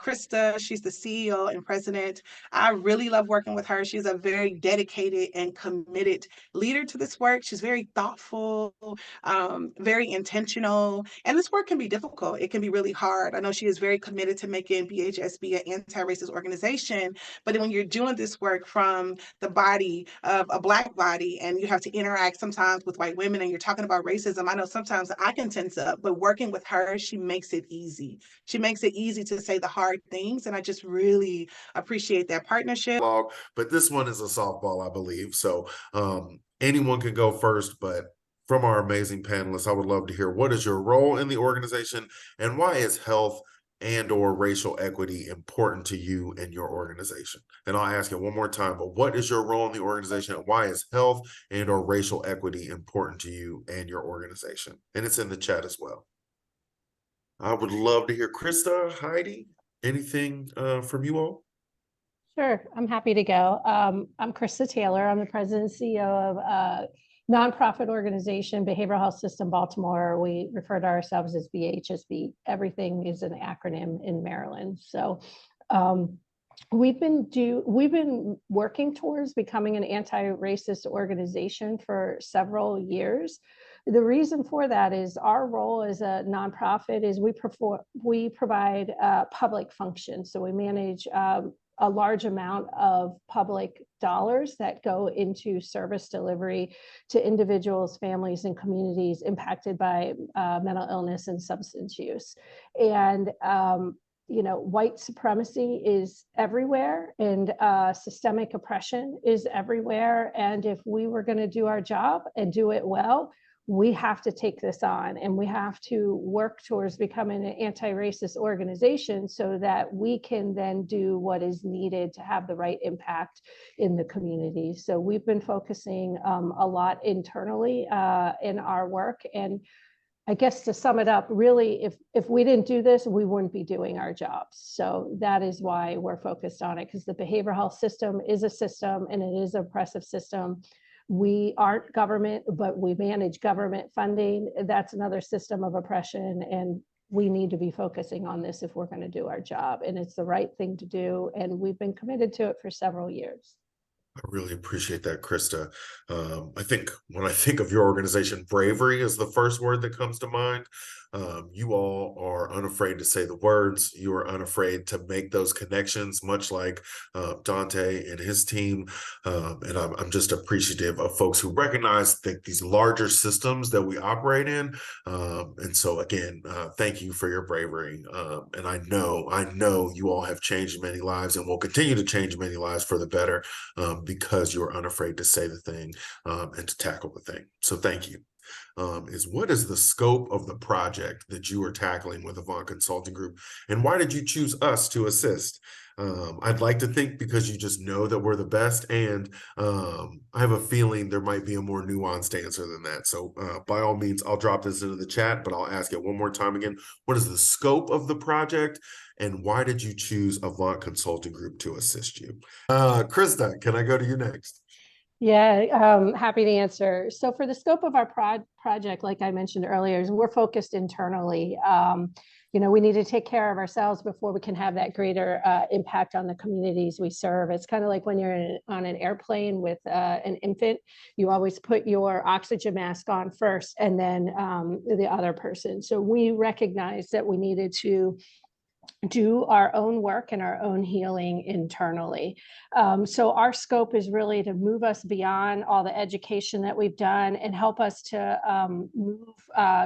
Crista. She's the CEO and President. I really love working with her. She's a very dedicated and committed leader to this work. She's very thoughtful, very intentional, and this work can be difficult. It can be really hard. I know she is very committed to making BHSB an anti-racist organization, but when you're doing this work from the body of a Black body and you have to interact sometimes with white women and you're talking about racism, I know sometimes I can tense up, but working with her, she makes it easy. She makes it easy to say the hard things, and I just really appreciate that partnership. But this one is a softball, I believe. So anyone can go first, but from our amazing panelists, I would love to hear, what is your role in the organization and why is health and or racial equity important to you and your organization? And I'll ask it one more time, but what is your role in the organization and why is health and or racial equity important to you and your organization? And it's in the chat as well. I would love to hear Crista, Heidi, anything from you all? Sure, I'm happy to go. I'm Crista Taylor. I'm the President and CEO of a nonprofit organization, Behavioral Health System Baltimore. We refer to ourselves as BHSB. Everything is an acronym in Maryland. So we've been working towards becoming an anti-racist organization for several years. The reason for that is our role as a nonprofit is we provide public functions. So we manage a large amount of public dollars that go into service delivery to individuals, families, and communities impacted by mental illness and substance use. And white supremacy is everywhere, and systemic oppression is everywhere. And if we were going to do our job and do it well, we have to take this on, and we have to work towards becoming an anti-racist organization so that we can then do what is needed to have the right impact in the community. So we've been focusing a lot internally in our work. And I guess to sum it up, really, if we didn't do this, we wouldn't be doing our jobs. So that is why we're focused on it, because the behavioral health system is a system, and it is an oppressive system. We aren't government, but we manage government funding. That's another system of oppression, and we need to be focusing on this if we're going to do our job. And it's the right thing to do, and we've been committed to it for several years. I really appreciate that, Crista. I think when I think of your organization, bravery is the first word that comes to mind. You all are unafraid to say the words. You are unafraid to make those connections, much like Dante and his team. And I'm just appreciative of folks who recognize these larger systems that we operate in. And so again, thank you for your bravery. And I know you all have changed many lives and will continue to change many lives for the better, because you're unafraid to say the thing and to tackle the thing. So thank you. What is the scope of the project that you are tackling with Avant Consulting Group, and why did you choose us to assist? I'd like to think because you just know that we're the best, and I have a feeling there might be a more nuanced answer than that. So by all means, I'll drop this into the chat, but I'll ask it one more time again. What is the scope of the project, and why did you choose Avant Consulting Group to assist you? Crista, can I go to you next? Yeah, happy to answer. So for the scope of our project, like I mentioned earlier, is we're focused internally. We need to take care of ourselves before we can have that greater impact on the communities we serve. It's kind of like when you're on an airplane with an infant, you always put your oxygen mask on first and then the other person. So we recognized that we needed to do our own work and our own healing internally. So our scope is really to move us beyond all the education that we've done and help us to move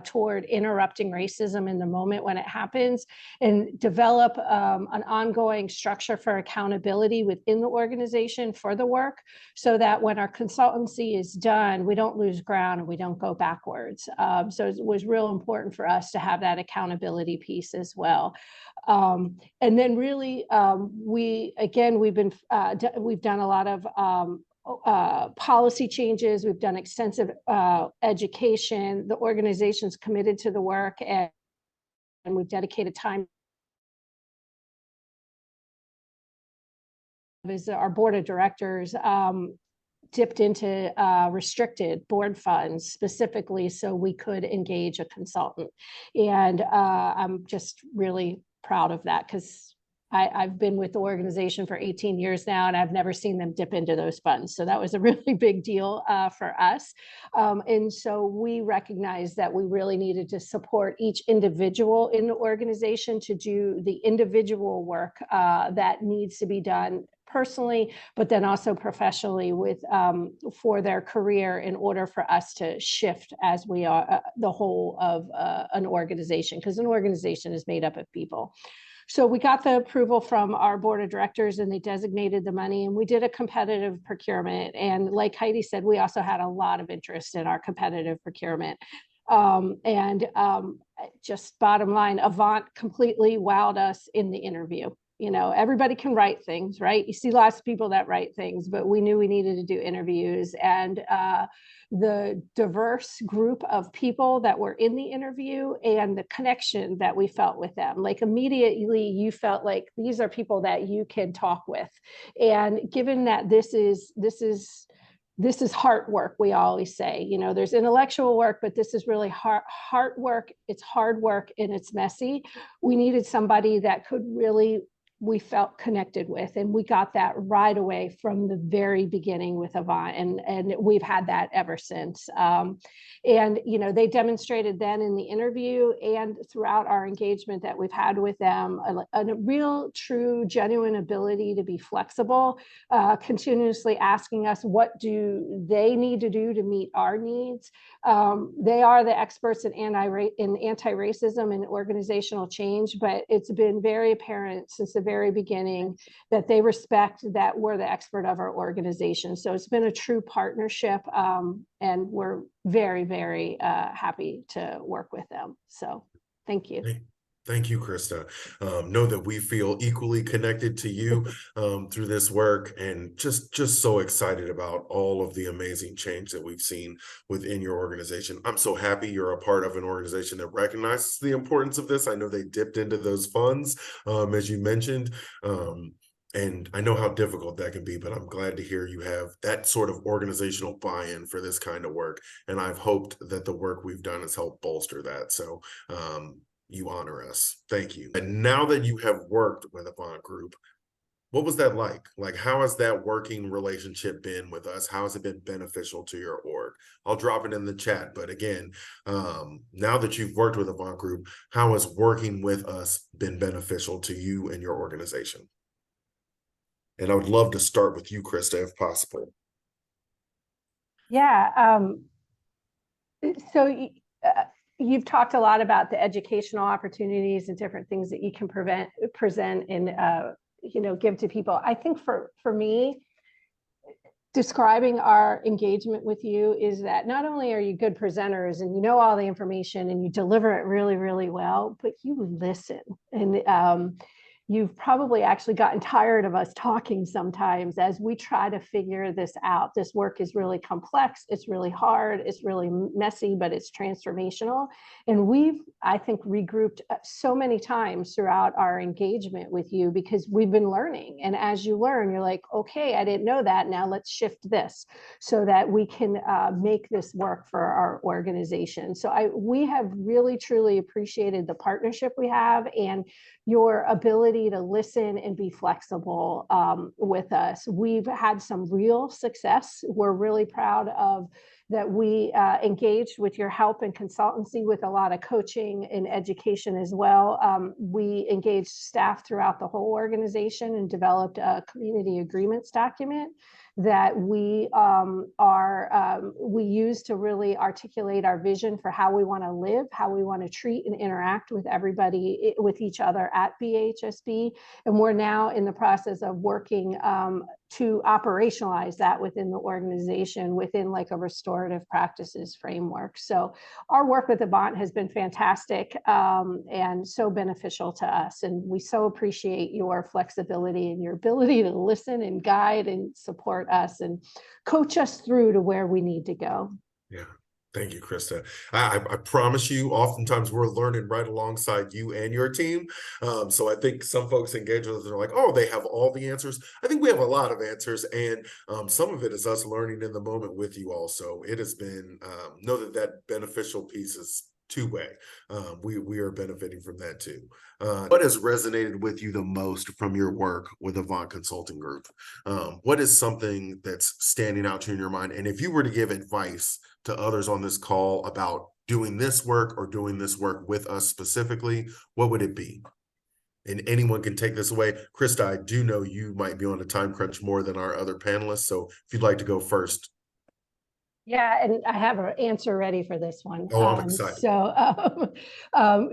toward interrupting racism in the moment when it happens, and develop an ongoing structure for accountability within the organization for the work, so that when our consultancy is done, we don't lose ground and we don't go backwards. So it was real important for us to have that accountability piece as well. And then really, we've done a lot of policy changes. We've done extensive education. The organization's committed to the work, and we've dedicated time. Our board of directors dipped into restricted board funds specifically so we could engage a consultant. And I'm just really proud of that, because I've been with the organization for 18 years now, and I've never seen them dip into those funds. So that was a really big deal for us. And so we recognized that we really needed to support each individual in the organization to do the individual work that needs to be done personally, but then also professionally with for their career in order for us to shift as we are the whole of an organization, because an organization is made up of people. So we got the approval from our board of directors and they designated the money, and we did a competitive procurement. And like Heidi said, we also had a lot of interest in our competitive procurement. Just bottom line, Avant completely wowed us in the interview. You know, everybody can write things, right? You see lots of people that write things, but we knew we needed to do interviews. And the diverse group of people that were in the interview and the connection that we felt with them, like immediately you felt like these are people that you can talk with. And given that this is heart work, we always say, you know, there's intellectual work, but this is really heart work. It's hard work and it's messy. We needed somebody that could really, we felt connected with, and we got that right away from the very beginning with Avant, and we've had that ever since. And you know, they demonstrated then in the interview and throughout our engagement that we've had with them a real, true, genuine ability to be flexible, continuously asking us what do they need to do to meet our needs. They are the experts in anti-racism and organizational change, but it's been very apparent since the very beginning that they respect that we're the expert of our organization. So it's been a true partnership, and we're very, very happy to work with them. So thank you. Thank you, Crista. Know that we feel equally connected to you through this work, and just so excited about all of the amazing change that we've seen within your organization. I'm so happy you're a part of an organization that recognizes the importance of this. I know they dipped into those funds, as you mentioned. And I know how difficult that can be, but I'm glad to hear you have that sort of organizational buy-in for this kind of work. And I've hoped that the work we've done has helped bolster that. So you honor us. Thank you. And now that you have worked with Avant Group, what was that like? Like, how has that working relationship been with us? How has it been beneficial to your org? I'll drop it in the chat. But again, now that you've worked with Avant Group, how has working with us been beneficial to you and your organization? And I would love to start with you, Crista, if possible. Yeah. So you've talked a lot about the educational opportunities and different things that you can present and give to people. I think for me, describing our engagement with you is that not only are you good presenters and you know all the information and you deliver it really, really well, but you listen. And you've probably actually gotten tired of us talking sometimes as we try to figure this out. This work is really complex. It's really hard. It's really messy, but it's transformational. And we've, I think, regrouped so many times throughout our engagement with you because we've been learning. And as you learn, you're like, okay, I didn't know that. Now let's shift this so that we can make this work for our organization. So we have really, truly appreciated the partnership we have and your ability to listen and be flexible with us. We've had some real success. We're really proud of that we engaged with your help and consultancy with a lot of coaching and education as well. We engaged staff throughout the whole organization and developed a community agreements document that we use to really articulate our vision for how we want to live, how we want to treat and interact with everybody, with each other at BHSB. And we're now in the process of working to operationalize that within the organization, within like a restorative practices framework. So our work with Avant has been fantastic and so beneficial to us. And we so appreciate your flexibility and your ability to listen and guide and support us and coach us through to where we need to go. Yeah. Thank you, Crista. I promise you, oftentimes we're learning right alongside you and your team. So I think some folks engage with us and are like, oh, they have all the answers. I think we have a lot of answers, and some of it is us learning in the moment with you also. It has been, know that beneficial piece is two-way. We are benefiting from that too. What has resonated with you the most from your work with Avant Consulting Group? What is something that's standing out to you in your mind? And if you were to give advice to others on this call about doing this work or doing this work with us specifically, what would it be? And anyone can take this away. Crista, I do know you might be on a time crunch more than our other panelists. So if you'd like to go first. Yeah, and I have an answer ready for this one. Oh, I'm excited.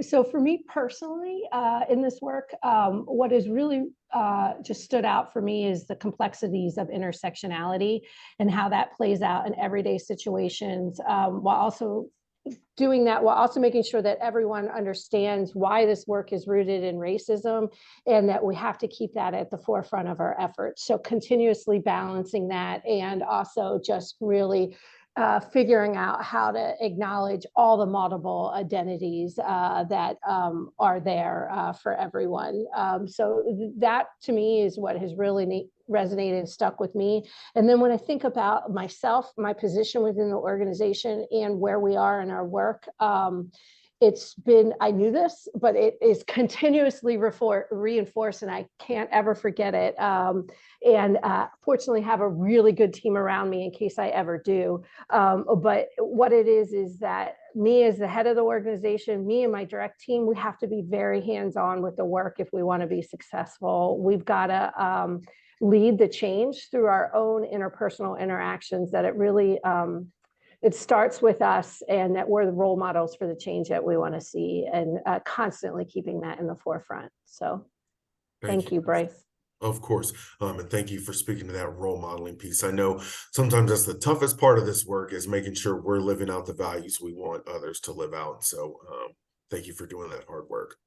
So for me personally, in this work, what has really just stood out for me is the complexities of intersectionality and how that plays out in everyday situations, while also making sure that everyone understands why this work is rooted in racism and that we have to keep that at the forefront of our efforts. So continuously balancing that, and also just really figuring out how to acknowledge all the multiple identities that are there for everyone. So that to me is what has really resonated and stuck with me. And then when I think about myself, my position within the organization and where we are in our work, it's been, I knew this, but it is continuously reinforced, and I can't ever forget it. Fortunately have a really good team around me in case I ever do. But what it is that me as the head of the organization, me and my direct team, we have to be very hands-on with the work if we want to be successful. We've got to lead the change through our own interpersonal interactions, that it really, it starts with us, and that we're the role models for the change that we want to see, and constantly keeping that in the forefront. So thank you, Bryce. Of course. And thank you for speaking to that role modeling piece. I know sometimes that's the toughest part of this work, is making sure we're living out the values we want others to live out. So thank you for doing that hard work.